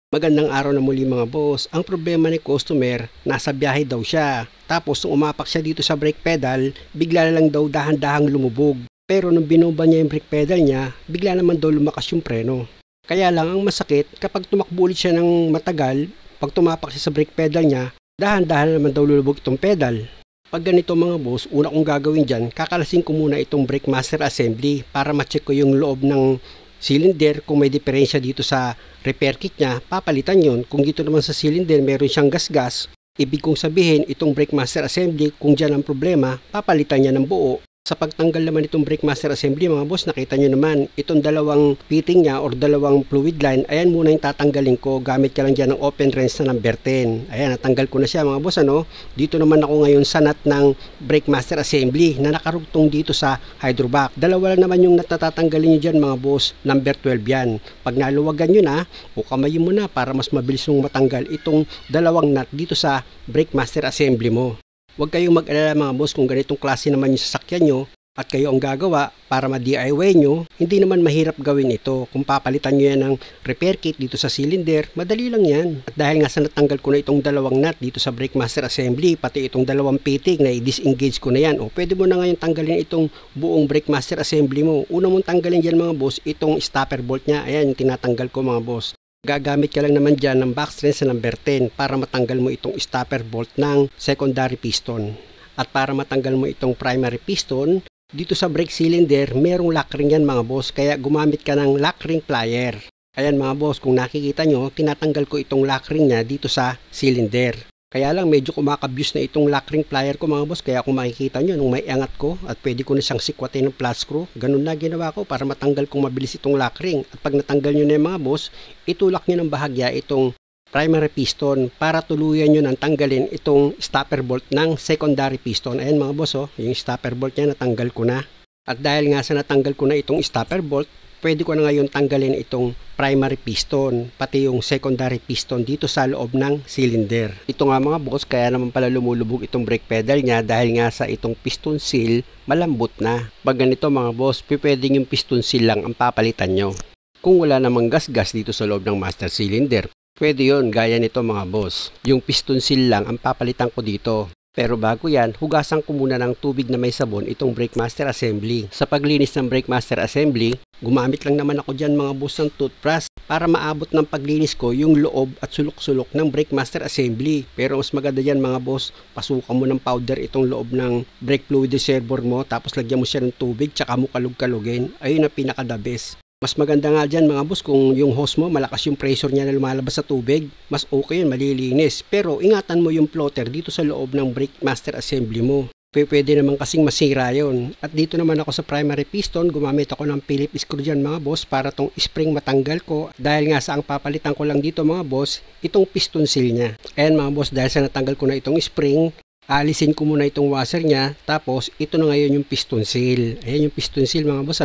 Magandang araw na muli mga boss. Ang problema ni customer, nasa biyahe daw siya. Tapos nung umapak siya dito sa brake pedal, bigla na lang daw dahan-dahang lumubog. Pero nung binuba niya yung brake pedal niya, bigla naman daw lumakas yung preno. Kaya lang ang masakit, kapag tumakbo ulit siya ng matagal, pag tumapak siya sa brake pedal niya, dahan-dahan naman daw lulubog itong pedal. Pag ganito mga boss, una kong gagawin dyan, kakalasin ko muna itong brake master assembly para ma-check ko yung loob ng cylinder. Kung may diferensya dito sa repair kit niya, papalitan yon. Kung dito naman sa cylinder meron siyang gas-gas, ibig kong sabihin itong brake master assembly, kung dyan ang problema, papalitan niya ng buo. Sa pagtanggal naman itong brake master assembly mga boss, nakita nyo naman itong dalawang fitting niya or dalawang fluid line, ayan muna yung tatanggalin ko. Gamit ka lang dyan ng open wrench na number 10. Ayan, natanggal ko na siya mga boss. Dito naman ako ngayon sa nut ng brake master assembly na nakarugtong dito sa hydrovac. Dalawa lang naman yung natatanggalin nyo dyan mga boss, number 12 yan. Pag naluwagan nyo na, o kamayin mo na para mas mabilis mong matanggal itong dalawang nut dito sa brake master assembly mo. Huwag kayong mag-alala mga boss kung ganitong klase naman yung sasakyan nyo at kayo ang gagawa para ma-DIY nyo, hindi naman mahirap gawin ito. Kung papalitan nyo yan ng repair kit dito sa cylinder, madali lang yan. At dahil nga sa natanggal ko na itong dalawang nut dito sa brake master assembly, pati itong dalawang fitting na i-disengage ko na yan, o pwede mo na ngayon tanggalin itong buong brake master assembly mo. Una mong tanggalin dyan mga boss, itong stopper bolt nya. Ayan yung tinatanggal ko mga boss. Gagamit ka lang naman dyan ng box wrench na number 10 para matanggal mo itong stopper bolt ng secondary piston. At para matanggal mo itong primary piston, dito sa brake cylinder, merong lock ring yan mga boss, kaya gumamit ka ng lock ring plier. Ayan mga boss, kung nakikita nyo, tinatanggal ko itong lock ring nya dito sa cylinder. Kaya lang medyo kumakabuse na itong lock ring plier ko mga boss, kaya kung makikita nyo nung may angat ko at pwede ko na siyang sikwatin ng flat screw, ganun na ginawa ko para matanggal kong mabilis itong lock ring. At pag natanggal nyo na yung mga boss, itulak nyo ng bahagya itong primary piston para tuluyan nyo nang tanggalin itong stopper bolt ng secondary piston. Ayan mga boss, yung stopper bolt nya natanggal ko na. At dahil nga sa natanggal ko na itong stopper bolt, pwede ko na ngayon tanggalin itong primary piston, pati yung secondary piston dito sa loob ng cylinder. Ito nga mga boss, kaya naman pala lumulubog itong brake pedal niya dahil nga sa itong piston seal, malambot na. Pag ganito mga boss, pwedeng yung piston seal lang ang papalitan nyo. Kung wala namang gas-gas dito sa loob ng master cylinder, pwede yon gaya nito mga boss. Yung piston seal lang ang papalitan ko dito. Pero bago yan, hugasan ko muna ng tubig na may sabon itong brake master assembly. Sa paglinis ng brake master assembly, gumamit lang naman ako dyan mga boss ng toothbrush para maabot ng paglinis ko yung loob at sulok-sulok ng brake master assembly. Pero mas maganda dyan mga boss, pasukan mo ng powder itong loob ng brake fluid reservoir mo, tapos lagyan mo siya ng tubig, tsaka mo kalug-kalugin. Ayun ang pinaka-the best. Mas maganda nga dyan mga boss kung yung hose mo malakas yung pressure niya na lumalabas sa tubig, mas okay yun, malilinis. Pero ingatan mo yung floater dito sa loob ng brake master assembly mo. Pwede naman kasing masira yon. At dito naman ako sa primary piston, gumamit ako ng Phillips screw dyan mga boss para tong spring matanggal ko. Dahil nga sa ang papalitan ko lang dito mga boss, itong piston seal nya. Ayan mga boss, dahil sa natanggal ko na itong spring, alisin ko muna itong washer nya. Tapos ito na ngayon yung piston seal. Ayan yung piston seal mga boss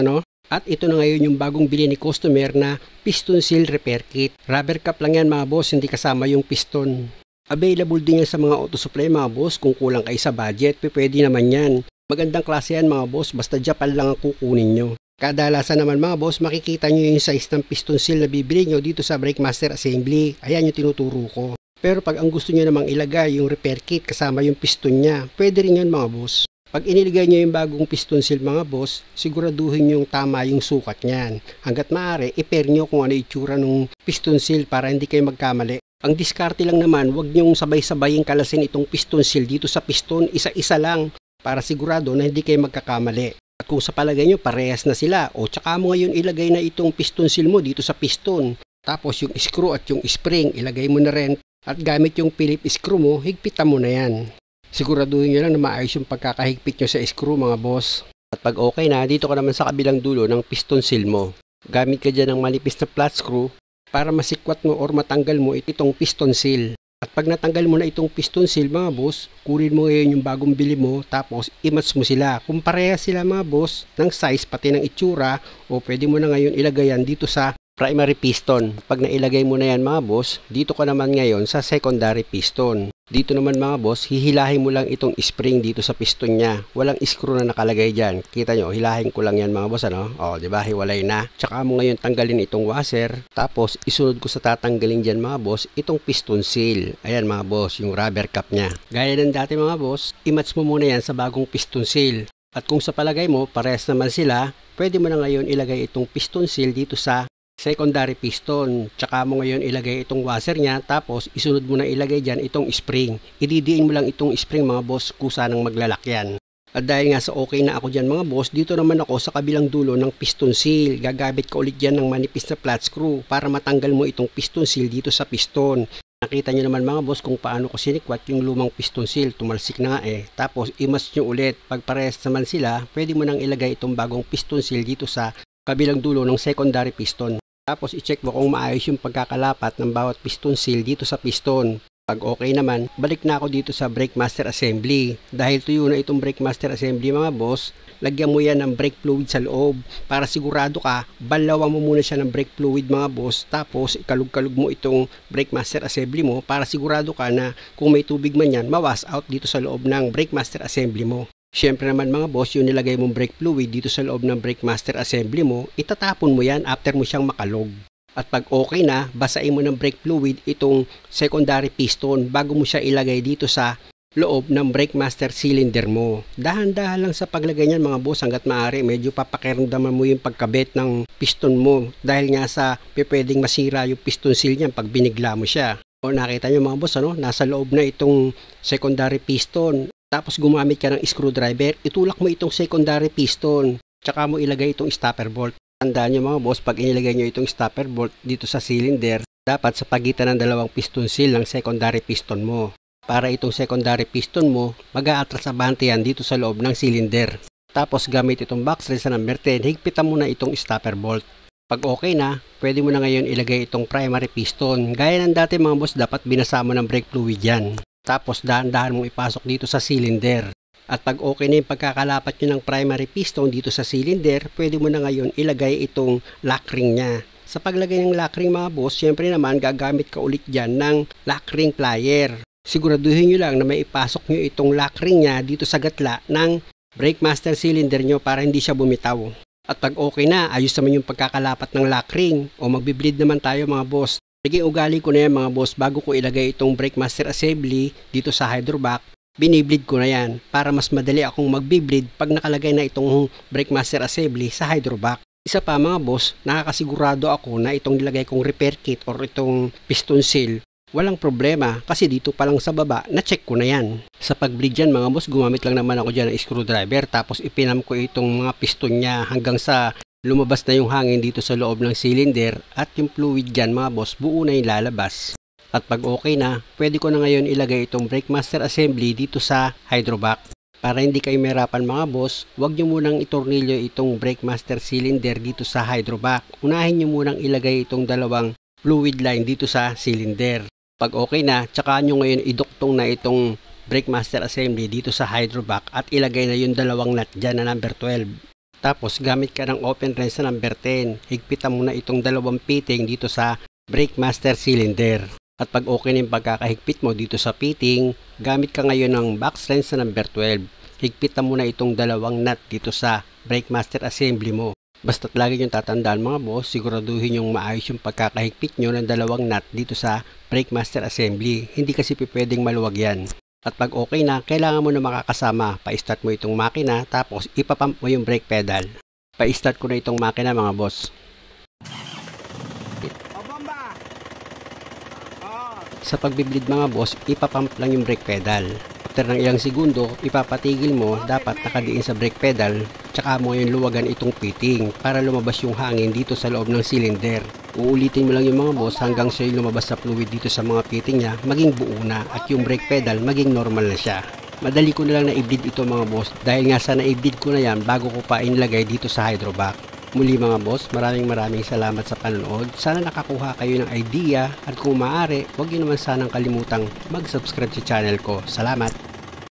At ito na ngayon yung bagong bili ni customer na piston seal repair kit. Rubber cap lang yan mga boss, hindi kasama yung piston. Available din yan sa mga auto supply mga boss. Kung kulang kayo sa budget, pwede naman yan. Magandang klase yan mga boss, basta Japan lang ang kukunin nyo. Kadalasan naman mga boss, makikita nyo yung size ng piston seal na bibili nyo dito sa brake master assembly. Ayan yung tinuturo ko. Pero pag ang gusto nyo namang ilagay yung repair kit kasama yung piston nya, pwede rin yan mga boss. Pag iniligay nyo yung bagong piston seal mga boss, siguraduhin yung tama yung sukat niyan. Hanggat maaari, i-pair nyo kung ano itsura ng piston seal para hindi kayo magkamali. Ang diskarte lang naman, huwag nyong sabay-sabayin kalasin itong piston seal dito sa piston, isa-isa lang para sigurado na hindi kayo magkakamali. At kung sa palagay nyo parehas na sila, o tsaka mo ngayon ilagay na itong piston seal mo dito sa piston. Tapos yung screw at yung spring, ilagay mo na rin. At gamit yung Phillips screw mo, higpitan mo na yan. Siguraduhin nyo lang na maayos yung pagkakahigpit nyo sa screw mga boss. At pag okay na, dito ka naman sa kabilang dulo ng piston seal mo. Gamit ka dyan ng manipis na flat screw para masikwat mo or matanggal mo itong piston seal. At pag natanggal mo na itong piston seal mga boss, kunin mo ngayon yung bagong bili mo, tapos i-match mo sila. Kung parehas sila mga boss, ng size pati ng itsura, o pwede mo na ngayon ilagay yan dito sa primary piston. Pag nailagay mo na yan mga boss, dito ka naman ngayon sa secondary piston. Dito naman mga boss, hihilahin mo lang itong spring dito sa piston niya. Walang screw na nakalagay dyan. Kita nyo, hilahin ko lang yan mga boss, ano? O, diba? Hiwalay na. Tsaka mo ngayon tanggalin itong washer. Tapos, isunod ko sa tatanggalin dyan mga boss, itong piston seal. Ayan mga boss, yung rubber cap niya. Gaya ng dati mga boss, i-match mo muna yan sa bagong piston seal. At kung sa palagay mo, parehas naman sila, pwede mo na ngayon ilagay itong piston seal dito sa secondary piston. Tsaka mo ngayon ilagay itong washer niya, tapos isunod mo na ilagay dyan itong spring. Ididiin mo lang itong spring mga boss, kusa ng maglalakyan. At dahil nga sa okay na ako dyan mga boss, dito naman ako sa kabilang dulo ng piston seal. Gagamit ka ulit dyan ng manipis na flat screw para matanggal mo itong piston seal dito sa piston. Nakita nyo naman mga boss kung paano ko sinikwat yung lumang piston seal, tumalsik na nga eh. Tapos imas nyo ulit, pag parehas naman sila, pwede mo nang ilagay itong bagong piston seal dito sa kabilang dulo ng secondary piston. Tapos i-check mo kung maayos yung pagkakalapat ng bawat piston seal dito sa piston. Pag okay naman, balik na ako dito sa brake master assembly. Dahil tuyo na itong brake master assembly mga boss, lagyan mo yan ng brake fluid sa loob. Para sigurado ka, balawan mo muna siya ng brake fluid mga boss. Tapos ikalug-kalug mo itong brake master assembly mo para sigurado ka na kung may tubig man yan, mawas out dito sa loob ng brake master assembly mo. Siyempre naman mga boss, yung nilagay mong brake fluid dito sa loob ng brake master assembly mo, itatapon mo yan after mo siyang makalog. At pag okay na, basain mo ng brake fluid itong secondary piston bago mo siya ilagay dito sa loob ng brake master cylinder mo. Dahan-dahan lang sa paglagay niyan mga boss, hanggat maaari medyo papakiramdaman mo yung pagkabit ng piston mo dahil nga sa pwedeng masira yung piston seal niyan pag binigla mo siya. O nakita nyo mga boss, ano? Nasa loob na itong secondary piston. Tapos gumamit ka ng screwdriver, itulak mo itong secondary piston, tsaka mo ilagay itong stopper bolt. Tandaan nyo mga boss, pag inilagay nyo itong stopper bolt dito sa cylinder, dapat sa pagitan ng dalawang piston seal ng secondary piston mo. Para itong secondary piston mo, mag-a-atras abante yan dito sa loob ng cylinder. Tapos gamit itong box wrench sa number 10, higpitan mo na itong stopper bolt. Pag okay na, pwede mo na ngayon ilagay itong primary piston. Gaya ng dati mga boss, dapat binasa mo ng brake fluid yan. Tapos dahan-dahan mong ipasok dito sa cylinder. At pag okay na yung pagkakalapat nyo ng primary piston dito sa cylinder, pwede mo na ngayon ilagay itong lock ring nya. Sa paglagay ng lock ring mga boss, syempre naman gagamit ka ulit dyan ng lock ring plier. Siguraduhin nyo lang na may ipasok nyo itong lock ring nya dito sa gatla ng brake master cylinder nyo para hindi siya bumitaw. At pag okay na, ayos naman yung pagkakalapat ng lock ring o magbi-bleed naman tayo mga boss. Naging ugali ko na yan mga boss, bago ko ilagay itong brake master assembly dito sa hydrovac, binibleed ko na yan para mas madali akong magbi-bleed pag nakalagay na itong brake master assembly sa hydrovac. Isa pa mga boss, nakakasigurado ako na itong nilagay kong repair kit or itong piston seal, walang problema kasi dito pa lang sa baba, na-check ko na yan. Sa pag-bleed dyan mga boss, gumamit lang naman ako dyan ng screwdriver tapos ipinam ko itong mga piston niya hanggang sa lumabas na yung hangin dito sa loob ng cylinder at yung fluid dyan mga boss, buo na yung lalabas. At pag okay na, pwede ko na ngayon ilagay itong brake master assembly dito sa hydrovac. Para hindi kayo mahirapan mga boss, huwag nyo munang itornilyo itong brake master cylinder dito sa hydrovac. Unahin nyo munang ilagay itong dalawang fluid line dito sa cylinder. Pag okay na, tsaka nyo ngayon iduktong na itong brake master assembly dito sa hydrovac at ilagay na yung dalawang nut dyan na number 12. Tapos gamit ka ng open wrench na number 10. Higpitan mo na itong dalawang fitting dito sa brake master cylinder. At pag okay na yung pagkakahigpit mo dito sa fitting, gamit ka ngayon ng box wrench na number 12. Higpitan mo na itong dalawang nut dito sa brake master assembly mo. Basta't lagi yung tatandaan mga boss, siguraduhin yung maayos yung pagkakahigpit nyo ng dalawang nut dito sa brake master assembly. Hindi kasi pwedeng maluwag yan. At pag okay na, kailangan mo na makakasama. Pa-start mo itong makina, tapos ipapump mo yung brake pedal. Pa-start ko na itong makina mga boss. Sa pagbiblid mga boss, ipapump lang yung brake pedal. After ng ilang segundo, ipapatigil mo, dapat nakadiin sa brake pedal, tsaka mo yung luwagan itong fitting para lumabas yung hangin dito sa loob ng cylinder. Uulitin mo lang yung mga boss hanggang siya yung lumabas sa fluid dito sa mga fitting niya, maging buo na at yung brake pedal maging normal na siya. Madali ko na lang na-bleed ito mga boss dahil nga sa na-bleed ko na yan bago ko pa inilagay dito sa hydrovac. Muli mga boss, maraming salamat sa panonood. Sana nakakuha kayo ng idea at kung maaari, huwag niyo naman sanang kalimutang mag-subscribe sa channel ko. Salamat!